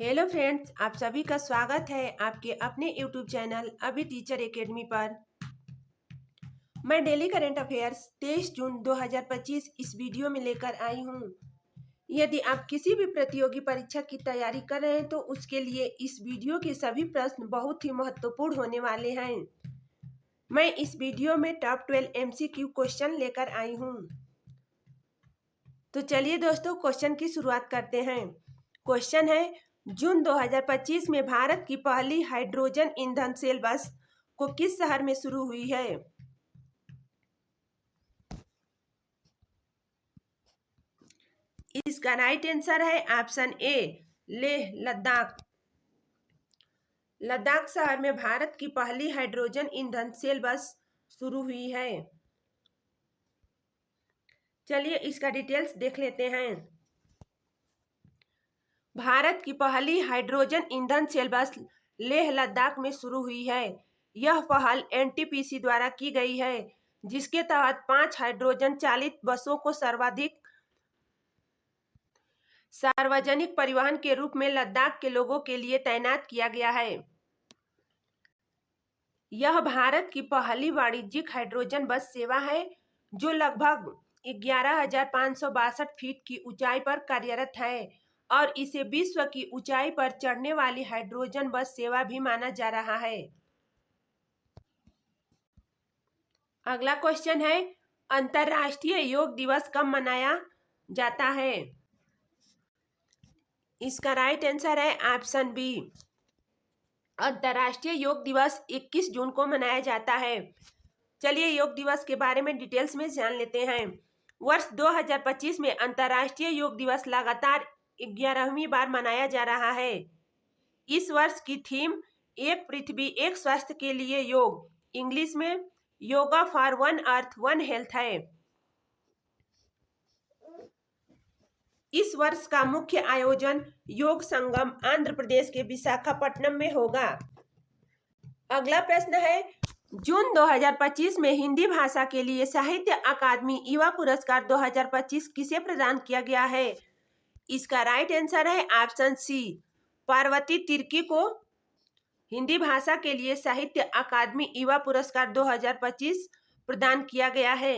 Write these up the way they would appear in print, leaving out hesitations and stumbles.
Hello friends, आप सभी का स्वागत है आपके अपने यूट्यूब चैनल अभी टीचर एकेडमी पर। मैं डेली करंट अफेयर्स 23 जून 2025 इस वीडियो में लेकर आई हूँ। यदि आप किसी भी प्रतियोगी परीक्षा की तैयारी कर रहे हैं तो उसके लिए इस वीडियो के सभी प्रश्न बहुत ही महत्वपूर्ण होने वाले हैं। मैं इस वीडियो में टॉप 12 MCQ क्वेश्चन लेकर आई हूँ। तो चलिए दोस्तों, क्वेश्चन की शुरुआत करते हैं। क्वेश्चन है, जून 2025 में भारत की पहली हाइड्रोजन ईंधन सेल बस को किस शहर में शुरू हुई है? इसका राइट आंसर है ऑप्शन ए, लेह लद्दाख। लद्दाख शहर में भारत की पहली हाइड्रोजन ईंधन सेल बस शुरू हुई है। चलिए इसका डिटेल्स देख लेते हैं। भारत की पहली हाइड्रोजन ईंधन सेल बस लेह लद्दाख में शुरू हुई है। यह पहल एनटीपीसी द्वारा की गई है, जिसके तहत 5 हाइड्रोजन चालित बसों को सर्वाधिक सार्वजनिक परिवहन के रूप में लद्दाख के लोगों के लिए तैनात किया गया है। यह भारत की पहली वाणिज्यिक हाइड्रोजन बस सेवा है, जो लगभग 11,562 फीट की ऊंचाई पर कार्यरत है और इसे विश्व की ऊंचाई पर चढ़ने वाली हाइड्रोजन बस सेवा भी माना जा रहा है। अगला क्वेश्चन है, अंतर्राष्ट्रीय योग दिवस कब मनाया जाता है? इसका राइट आंसर है ऑप्शन बी, अंतर्राष्ट्रीय योग दिवस 21 जून को मनाया जाता है। चलिए योग दिवस के बारे में डिटेल्स में जान लेते हैं। वर्ष 2025 में अंतर्राष्ट्रीय योग दिवस लगातार 11वीं बार मनाया जा रहा है। इस वर्ष की थीम एक पृथ्वी एक स्वास्थ्य के लिए योग, इंग्लिश में yoga for one earth one health है। इस वर्ष का मुख्य आयोजन योग संगम आंध्र प्रदेश के विशाखापट्टनम में होगा। अगला प्रश्न है, जून 2025 में हिंदी भाषा के लिए साहित्य अकादमी युवा पुरस्कार 2025 किसे प्रदान किया गया है? इसका राइट आंसर है ऑप्शन सी, पार्वती तिर्की को हिंदी भाषा के लिए साहित्य अकादमी युवा पुरस्कार 2025 प्रदान किया गया है।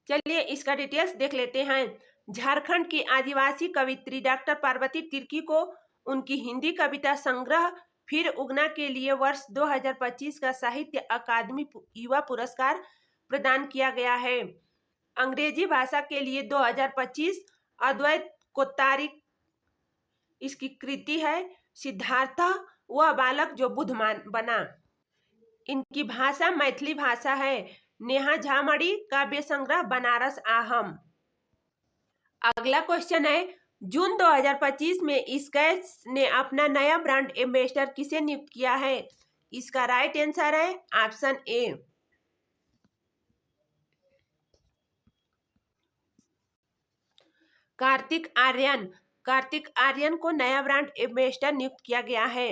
चलिए इसका डिटेल्स देख लेते हैं। झारखंड की आदिवासी कवित्री डॉक्टर पार्वती तिर्की को उनकी हिंदी कविता संग्रह फिर उगना के लिए वर्ष 2025 का साहित्य अकादमी युवा पुरस्कार प्रदान किया गया है। अंग्रेजी भाषा के लिए 2025 अद्वैत कोत्तारी इसकी कृति है। सिद्धार्थ वह बालक जो बुद्धमान बना, इनकी भाषा मैथिली भाषा है। नेहा झामड़ी काव्य संग्रह बनारस आहम। अगला क्वेश्चन है, जून 2025 में स्केच ने अपना नया ब्रांड एम्बेसडर किसे नियुक्त किया है? इसका राइट आंसर है ऑप्शन ए, कार्तिक आर्यन। कार्तिक आर्यन को नया ब्रांड एम्बेसडर नियुक्त किया गया है।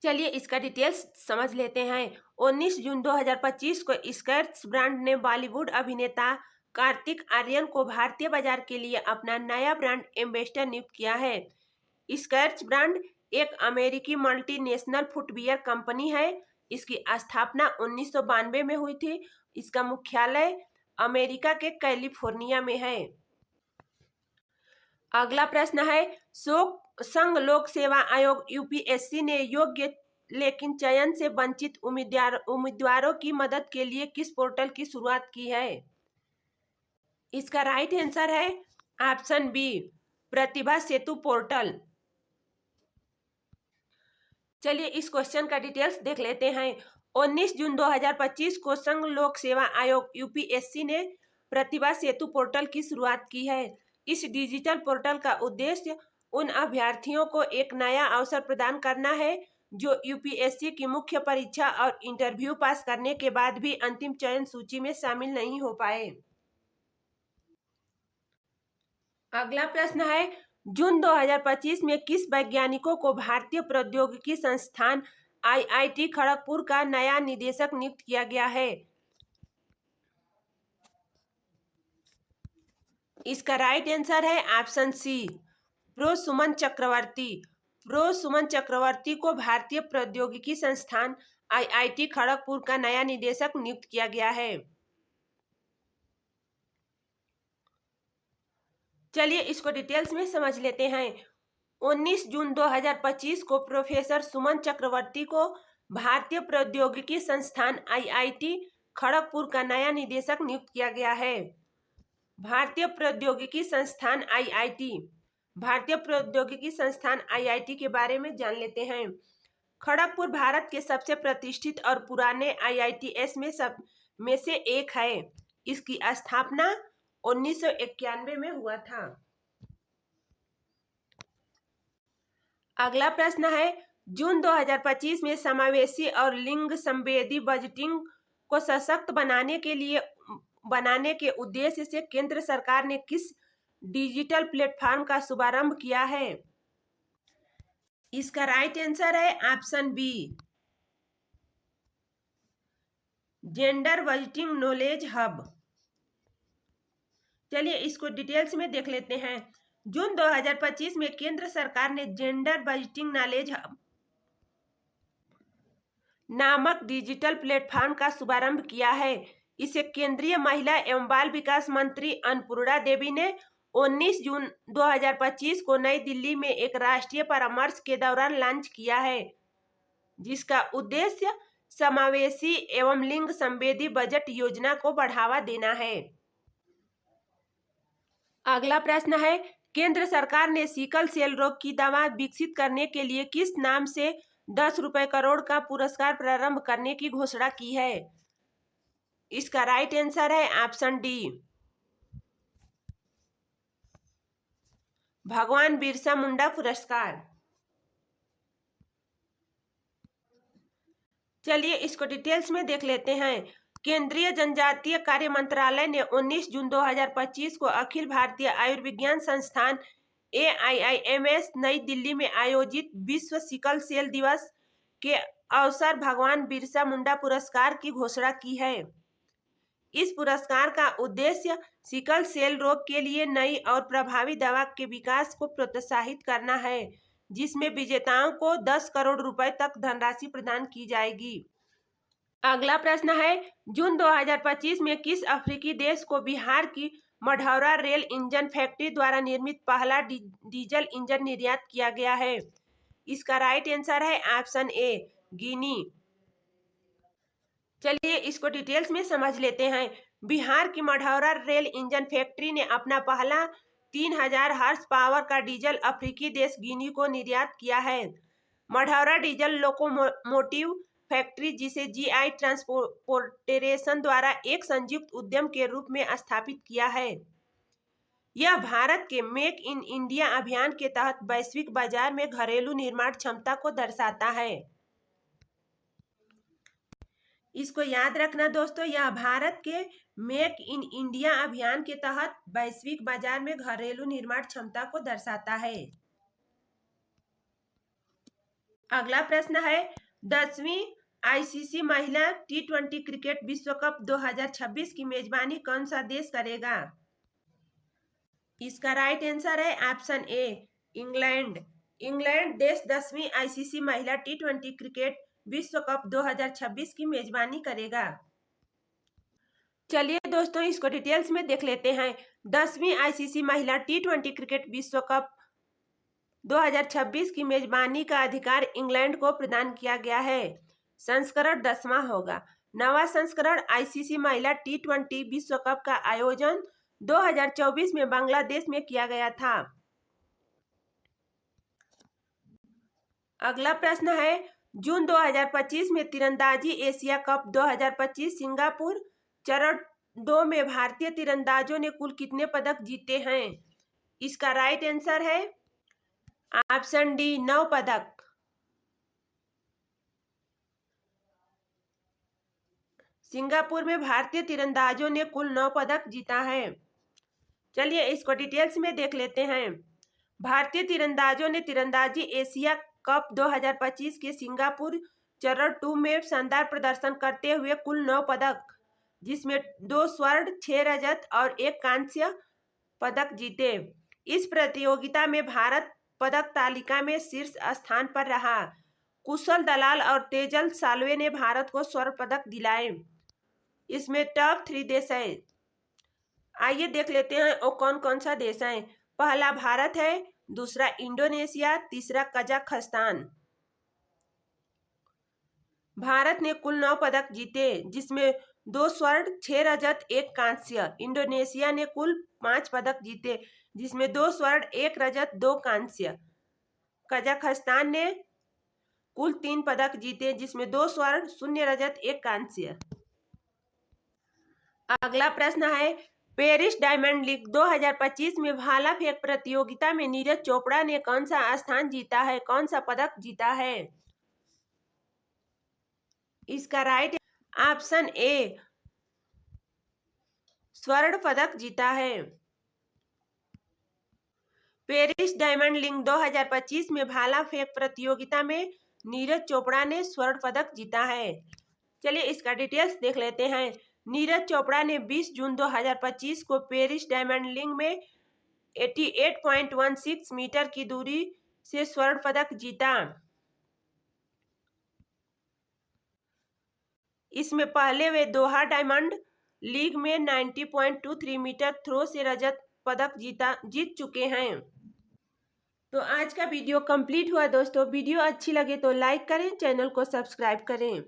चलिए इसका डिटेल्स समझ लेते हैं। 19 जून 2025 को स्केच ब्रांड ने बॉलीवुड अभिनेता कार्तिक आर्यन को भारतीय बाजार के लिए अपना नया ब्रांड एम्बेसडर नियुक्त किया है। स्केच ब्रांड एक अमेरिकी मल्टीनेशनल फुटवियर कंपनी है। इसकी स्थापना 1992 में हुई थी। इसका मुख्यालय अमेरिका के कैलिफोर्निया में है। अगला प्रश्न है, संघ लोक सेवा आयोग यूपीएससी ने योग्य लेकिन चयन से वंचित उम्मीदवारों की मदद के लिए किस पोर्टल की शुरुआत की है? इसका राइट आंसर है ऑप्शन बी, प्रतिभा सेतु पोर्टल। चलिए इस क्वेश्चन का डिटेल्स देख लेते हैं। 19 जून 2025 को संघ लोक सेवा आयोग यूपीएससी ने प्रतिभा सेतु पोर्टल की शुरुआत की है। इस डिजिटल पोर्टल का उद्देश्य उन अभ्यर्थियों को एक नया अवसर प्रदान करना है जो यूपीएससी की मुख्य परीक्षा और इंटरव्यू पास करने के बाद भी अंतिम चयन सूची में शामिल नहीं हो पाए। अगला प्रश्न है, जून 2025 में किस वैज्ञानिकों को भारतीय प्रौद्योगिकी संस्थान आईआईटी खड़गपुर का नया निदेशक नियुक्त किया गया है? इसका राइट आंसर है ऑप्शन सी, प्रो सुमन चक्रवर्ती। प्रो सुमन चक्रवर्ती को भारतीय प्रौद्योगिकी संस्थान आईआईटी खड़गपुर का नया निदेशक नियुक्त किया गया है। चलिए इसको डिटेल्स में समझ लेते हैं। 19 जून 2025 को प्रोफेसर सुमन चक्रवर्ती को भारतीय प्रौद्योगिकी संस्थान आईआईटी खड़गपुर का नया निदेशक नियुक्त किया गया है। भारतीय प्रौद्योगिकी संस्थान आईआईटी, भारतीय प्रौद्योगिकी संस्थान आईआईटी के बारे में जान लेते हैं। खड़गपुर भारत के सबसे प्रतिष्ठित और पुराने आईआईटीएस में से एक है। इसकी स्थापना 1991 में हुआ था। अगला प्रश्न है, जून 2025 में समावेशी और लिंग संवेदी बजटिंग को सशक्त बनाने के उद्देश्य से केंद्र सरकार ने किस डिजिटल प्लेटफॉर्म का शुभारंभ किया है? इसका राइट आंसर है option B, gender budgeting knowledge hub. चलिए इसको डिटेल्स में देख लेते हैं। जून 2025 में केंद्र सरकार ने जेंडर बजटिंग नॉलेज हब नामक डिजिटल प्लेटफॉर्म का शुभारंभ किया है। इसे केंद्रीय महिला एवं बाल विकास मंत्री अन्नपूर्णा देवी ने 19 जून 2025 को नई दिल्ली में एक राष्ट्रीय परामर्श के दौरान लॉन्च किया है, जिसका उद्देश्य समावेशी एवं लिंग संवेदी बजट योजना को बढ़ावा देना है। अगला प्रश्न है, केंद्र सरकार ने सिकल सेल रोग की दवा विकसित करने के लिए किस नाम से 10 रुपए करोड़ का पुरस्कार प्रारंभ करने की घोषणा की है? इसका राइट आंसर है ऑप्शन डी, भगवान बिरसा मुंडा पुरस्कार। चलिए इसको डिटेल्स में देख लेते हैं। केंद्रीय जनजातीय कार्य मंत्रालय ने 19 जून 2025 को अखिल भारतीय आयुर्विज्ञान संस्थान AIIMS नई दिल्ली में आयोजित विश्व सिकल सेल दिवस के अवसर भगवान बिरसा मुंडा पुरस्कार की घोषणा की है। इस पुरस्कार का उद्देश्य सिकल सेल रोग के लिए नई और प्रभावी दवा के विकास को प्रोत्साहित करना है, जिसमें विजेताओं को 10 करोड़ रुपए तक धनराशि प्रदान की जाएगी। अगला प्रश्न है, जून 2025 में किस अफ्रीकी देश को बिहार की मढ़ौरा रेल इंजन फैक्ट्री द्वारा निर्मित पहला डीजल इंजन निर्यात किया गया है? इसका राइट आंसर है ऑप्शन ए, गिनी। चलिए इसको डिटेल्स में समझ लेते हैं। बिहार की मढ़ौरा रेल इंजन फैक्ट्री ने अपना पहला 3000 हॉर्स पावर का डीजल अफ्रीकी देश गिनी को निर्यात किया है। मढ़ौरा डीजल लोकोमोटिव फैक्ट्री, जिसे जीआई ट्रांसपोर्टेशन द्वारा एक संयुक्त उद्यम के रूप में स्थापित किया है, यह भारत के मेक इन इंडिया अभियान के तहत वैश्विक बाजार में घरेलू निर्माण क्षमता को दर्शाता है। इसको याद रखना दोस्तों, यह भारत के मेक इन इंडिया अभियान के तहत वैश्विक बाजार में घरेलू निर्माण क्षमता को दर्शाता है। अगला प्रश्न है, 10वीं आईसीसी महिला T20 क्रिकेट विश्व कप 2026 की मेजबानी कौन सा देश करेगा? इसका राइट आंसर है ऑप्शन ए, इंग्लैंड। इंग्लैंड देश 10वीं आईसीसी महिला T20 क्रिकेट विश्व कप 2026 की मेजबानी करेगा। चलिए दोस्तों इसको डिटेल्स में देख लेते हैं। 10वीं आईसीसी महिला T20 क्रिकेट विश्व कप 2026 की मेजबानी का अधिकार इंग्लैंड को प्रदान किया गया है। संस्करण 10वां होगा। नवा संस्करण आईसीसी महिला T20 विश्व कप का आयोजन 2024 में बांग्लादेश में किया गया था। अगला प्रश्न है, जून 2025 में तीरंदाजी एशिया कप 2025 सिंगापुर चरण 2 में भारतीय तीरंदाजों ने कुल कितने पदक जीते हैं? इसका राइट आंसर है ऑप्शन डी, 9 पदक। सिंगापुर में भारतीय तीरंदाजों ने कुल 9 पदक जीता है। चलिए इसको डिटेल्स में देख लेते हैं। भारतीय तीरंदाजों ने तीरंदाजी एशिया कप 2025 के सिंगापुर चरण 2 में शानदार प्रदर्शन करते हुए कुल 9 पदक, जिसमें 2 स्वर्ण, 6 रजत और 1 कांस्य पदक जीते। इस प्रतियोगिता में भारत पदक तालिका में शीर्ष स्थान पर रहा। कुशल दलाल और तेजल साल्वे ने भारत को स्वर्ण पदक दिलाए। इसमें टॉप 3 देश है। आइए देख लेते हैं वो कौन कौन सा देश है। पहला भारत है, दूसरा इंडोनेशिया, तीसरा कजाकिस्तान। भारत ने कुल 9 पदक जीते, जिसमें 2 स्वर्ण, 6 रजत, 1 कांस्य। इंडोनेशिया ने कुल 5 पदक जीते, जिसमें 2 स्वर्ण, 1 रजत, 2 कांस्य। कजाकिस्तान ने कुल 3 पदक जीते, जिसमें 2 स्वर्ण, 0 रजत, 1 कांस्य। अगला प्रश्न है, पेरिस डायमंड लीग 2025 में भाला फेंक प्रतियोगिता में नीरज चोपड़ा ने कौन सा स्थान जीता है, कौन सा पदक जीता है? इसका राइट ऑप्शन ए, स्वर्ण पदक जीता है। पेरिस डायमंड लीग 2025 में भाला फेंक प्रतियोगिता में नीरज चोपड़ा ने स्वर्ण पदक जीता है। चलिए इसका डिटेल्स देख लेते हैं। नीरज चोपड़ा ने 20 जून 2025 को पेरिस डायमंड लीग में 88.16 मीटर की दूरी से स्वर्ण पदक जीता। इसमें पहले वे दोहा डायमंड लीग में 90.23 मीटर थ्रो से रजत पदक जीत चुके हैं। तो आज का वीडियो कंप्लीट हुआ दोस्तों। वीडियो अच्छी लगे तो लाइक करें, चैनल को सब्सक्राइब करें।